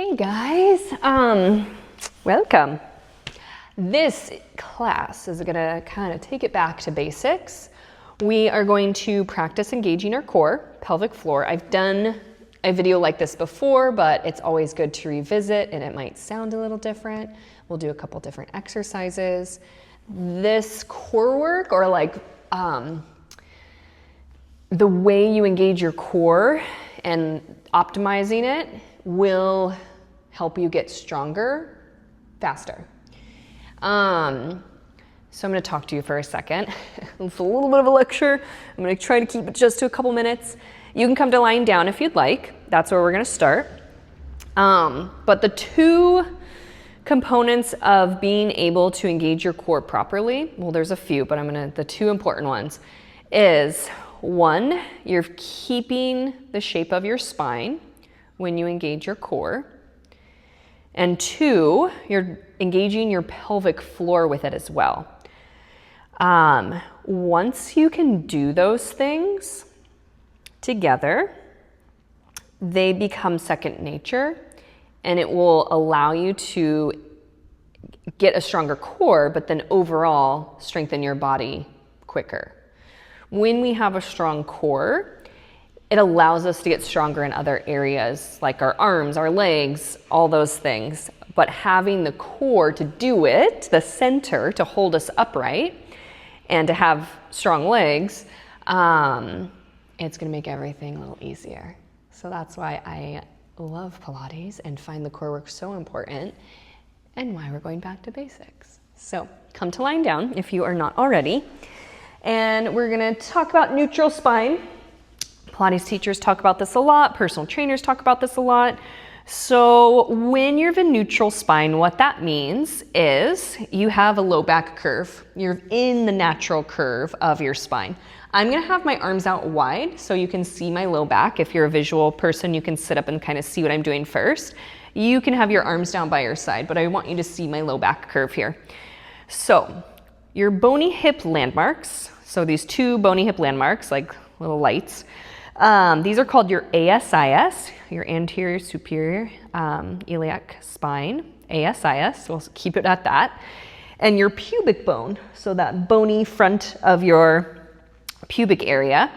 Hey guys, welcome. This class is gonna kind of take it back to basics. We are going to practice engaging our core, pelvic floor. I've done a video like this before, but it's always good to revisit and it might sound a little different. We'll do a couple different exercises. This core work, or the way you engage your core and optimizing it, will help you get stronger faster. So I'm going to talk to you for a second. It's a little bit of a lecture. I'm going to try to keep it just to a couple minutes. You can come to lying down if you'd like. That's where we're going to start. But the two components of being able to engage your core properly, well, there's a few, but the two important ones is, one, you're keeping the shape of your spine when you engage your core. And two, you're engaging your pelvic floor with it as well. Once you can do those things together, they become second nature, and it will allow you to get a stronger core, but then overall strengthen your body quicker. When we have a strong core, it allows us to get stronger in other areas, like our arms, our legs, all those things. But having the core to do it, the center to hold us upright, and to have strong legs, it's gonna make everything a little easier. So that's why I love Pilates and find the core work so important, and why we're going back to basics. So come to lying down if you are not already. And we're gonna talk about neutral spine. Pilates teachers talk about this a lot. Personal trainers talk about this a lot. So when you're in neutral spine, what that means is you have a low back curve. You're in the natural curve of your spine. I'm gonna have my arms out wide so you can see my low back. If you're a visual person, you can sit up and kind of see what I'm doing first. You can have your arms down by your side, but I want you to see my low back curve here. So your bony hip landmarks, so these two bony hip landmarks, like little lights, these are called your ASIS, your anterior superior iliac spine, ASIS, we'll keep it at that. And your pubic bone, so that bony front of your pubic area,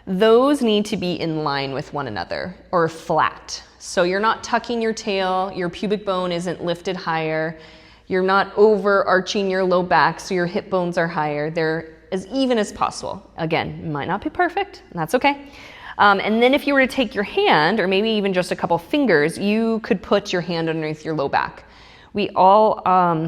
those need to be in line with one another, or flat. So you're not tucking your tail, your pubic bone isn't lifted higher, you're not overarching your low back, so your hip bones are higher. They're as even as possible. Again, might not be perfect, and that's okay. And then if you were to take your hand, or maybe even just a couple fingers, you could put your hand underneath your low back. We all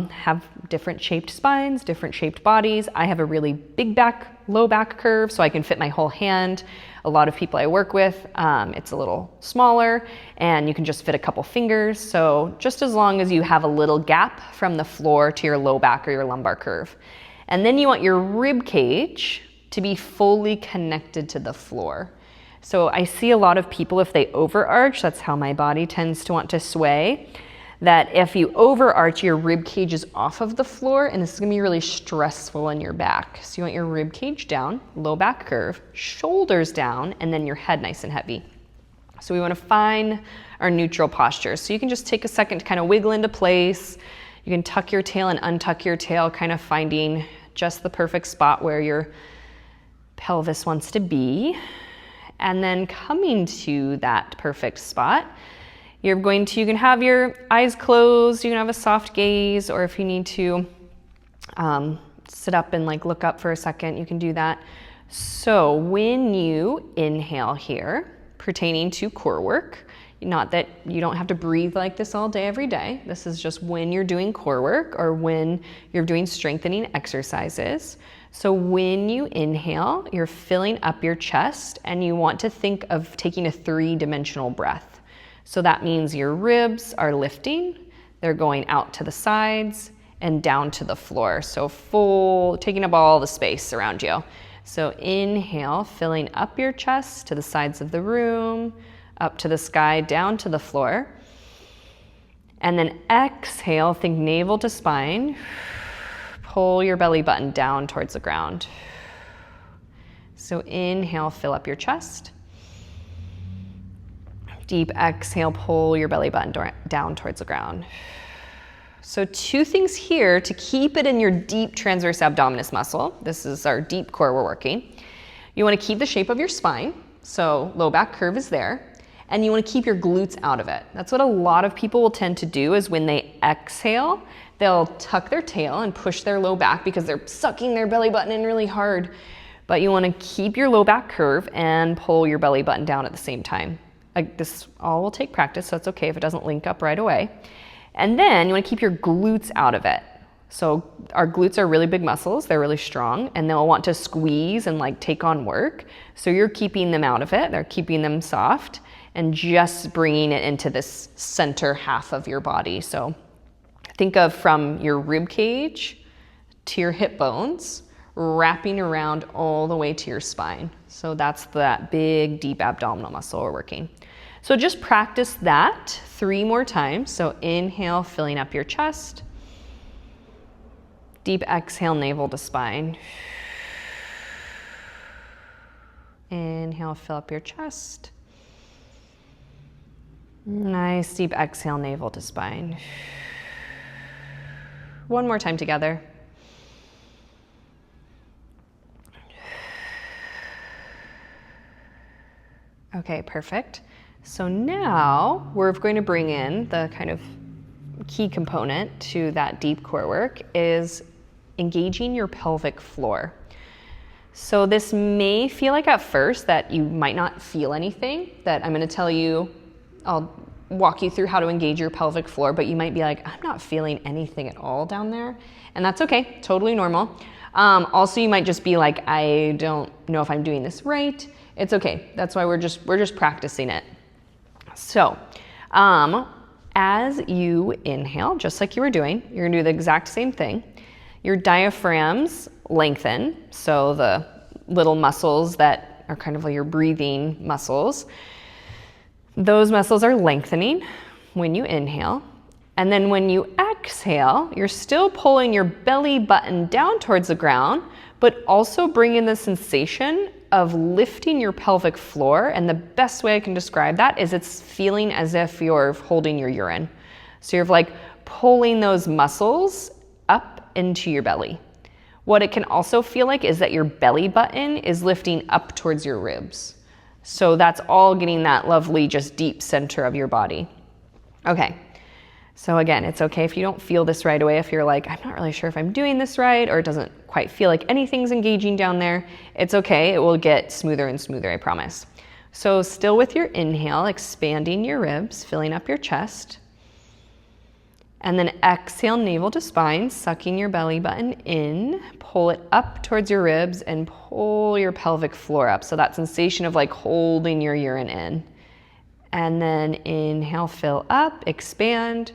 have different shaped spines, different shaped bodies. I have a really big low back curve, so I can fit my whole hand. A lot of people I work with, it's a little smaller, and you can just fit a couple fingers. So just as long as you have a little gap from the floor to your low back or your lumbar curve. And then you want your rib cage to be fully connected to the floor. So I see a lot of people, if they overarch, that's how my body tends to want to sway, that if you overarch, your rib cage is off of the floor, and this is gonna be really stressful in your back. So you want your rib cage down, low back curve, shoulders down, and then your head nice and heavy. So we wanna find our neutral posture. So you can just take a second to kind of wiggle into place. You can tuck your tail and untuck your tail, kind of finding just the perfect spot where your pelvis wants to be. And then coming to that perfect spot, you can have your eyes closed, you can have a soft gaze, or if you need to sit up and look up for a second, you can do that. So when you inhale here, pertaining to core work, not that you don't have to breathe like this all day, every day. This is just when you're doing core work or when you're doing strengthening exercises. So when you inhale, you're filling up your chest, and you want to think of taking a 3-dimensional breath. So that means your ribs are lifting, they're going out to the sides and down to the floor. So taking up all the space around you. So inhale, filling up your chest to the sides of the room, up to the sky, down to the floor. And then exhale, think navel to spine. Pull your belly button down towards the ground. So inhale, fill up your chest. Deep exhale, pull your belly button down towards the ground. So 2 things here to keep it in your deep transverse abdominis muscle. This is our deep core we're working. You want to keep the shape of your spine, so low back curve is there, and you want to keep your glutes out of it. That's what a lot of people will tend to do, is when they exhale, they'll tuck their tail and push their low back because they're sucking their belly button in really hard. But you want to keep your low back curve and pull your belly button down at the same time. Like, this all will take practice, so it's okay if it doesn't link up right away. And then you want to keep your glutes out of it. So our glutes are really big muscles, they're really strong, and they'll want to squeeze and like take on work. So you're keeping them out of it, they're keeping them soft, and just bringing it into this center half of your body. So think of from your rib cage to your hip bones, wrapping around all the way to your spine. So that's that big, deep abdominal muscle we're working. So just practice that 3 more times. So inhale, filling up your chest. Deep exhale, navel to spine. Inhale, fill up your chest. Nice deep exhale, navel to spine. 1 more time together. Okay, perfect. So now we're going to bring in the kind of key component to that deep core work is engaging your pelvic floor. So this may feel like at first that you might not feel anything, that I'm going to tell you, I'll walk you through how to engage your pelvic floor, but you might be like, I'm not feeling anything at all down there. And that's okay, totally normal. Also, you might just be like, I don't know if I'm doing this right. It's okay. That's why we're just practicing it. So, as you inhale, just like you were doing, you're gonna do the exact same thing. Your diaphragms lengthen, so the little muscles that are kind of like your breathing muscles, those muscles are lengthening when you inhale. And then when you exhale, you're still pulling your belly button down towards the ground, but also bringing the sensation of lifting your pelvic floor. And the best way I can describe that is it's feeling as if you're holding your urine. So you're like pulling those muscles up into your belly. What it can also feel like is that your belly button is lifting up towards your ribs. So that's all getting that lovely, just deep center of your body. Okay. So again, it's okay if you don't feel this right away. If you're like, I'm not really sure if I'm doing this right, or it doesn't quite feel like anything's engaging down there, it's okay. It will get smoother and smoother, I promise. So still with your inhale, expanding your ribs, filling up your chest. And then exhale, navel to spine, sucking your belly button in, pull it up towards your ribs and pull your pelvic floor up. So that sensation of like holding your urine in. And then inhale, fill up, expand.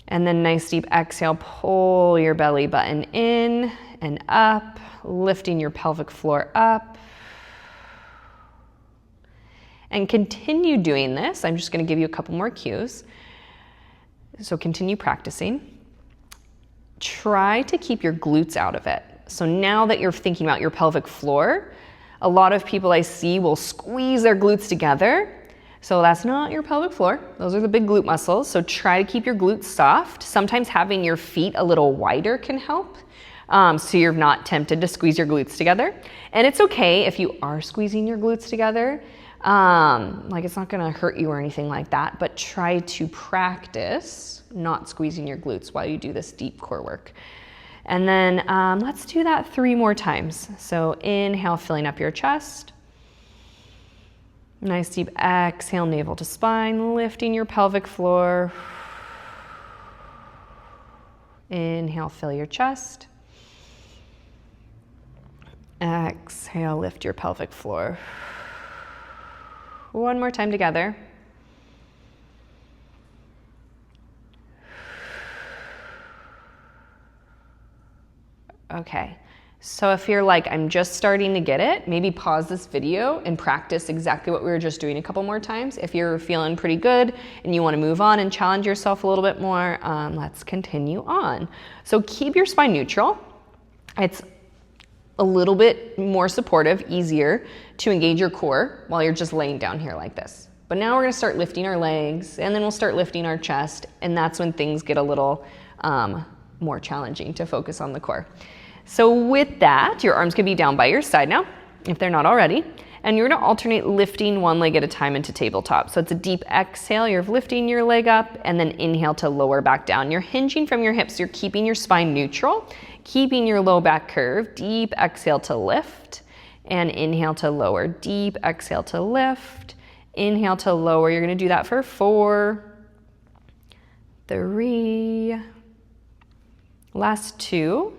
And then nice deep exhale, pull your belly button in and up, lifting your pelvic floor up. And continue doing this. I'm just going to give you a couple more cues. So continue practicing. Try to keep your glutes out of it. So now that you're thinking about your pelvic floor, a lot of people I see will squeeze their glutes together. So that's not your pelvic floor. Those are the big glute muscles. So try to keep your glutes soft. Sometimes having your feet a little wider can help. So you're not tempted to squeeze your glutes together. And it's okay if you are squeezing your glutes together. Like it's not gonna hurt you or anything like that, but try to practice not squeezing your glutes while you do this deep core work. And then let's do that 3 more times. So inhale, filling up your chest. Nice deep exhale, navel to spine, lifting your pelvic floor. Inhale, fill your chest. Exhale, lift your pelvic floor. 1 more time together. Okay, so if you're like, I'm just starting to get it, maybe pause this video and practice exactly what we were just doing a couple more times. If you're feeling pretty good and you want to move on and challenge yourself a little bit more, let's continue on. So keep your spine neutral. It's a little bit more supportive, easier to engage your core while you're just laying down here like this. But now we're gonna start lifting our legs, and then we'll start lifting our chest, and that's when things get a little more challenging to focus on the core. So with that, your arms can be down by your side now, if they're not already, and you're gonna alternate lifting one leg at a time into tabletop. So it's a deep exhale, you're lifting your leg up, and then inhale to lower back down. You're hinging from your hips, you're keeping your spine neutral, keeping your low back curve. Deep exhale to lift, and inhale to lower. Deep exhale to lift, inhale to lower. You're gonna do that for 4, 3, last 2,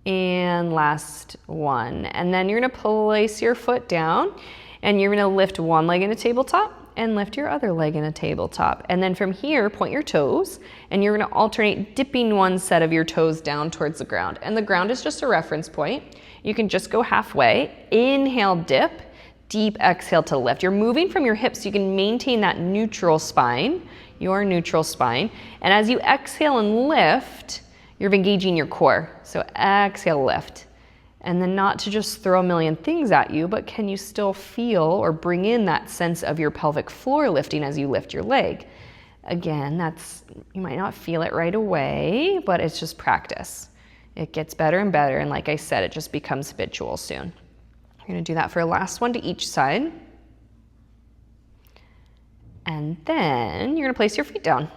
and last 1. And then you're gonna place your foot down, and you're gonna lift one leg in a tabletop and lift your other leg in a tabletop. And then from here, point your toes, and you're gonna alternate dipping one set of your toes down towards the ground. And the ground is just a reference point. You can just go halfway. Inhale, dip. Deep exhale to lift. You're moving from your hips so you can maintain that neutral spine, your neutral spine. And as you exhale and lift, you're engaging your core. So exhale, lift. And then not to just throw a million things at you, but can you still feel or bring in that sense of your pelvic floor lifting as you lift your leg? Again, you might not feel it right away, but it's just practice. It gets better and better, and like I said, it just becomes habitual soon. You're gonna do that for a last one to each side. And then you're gonna place your feet down.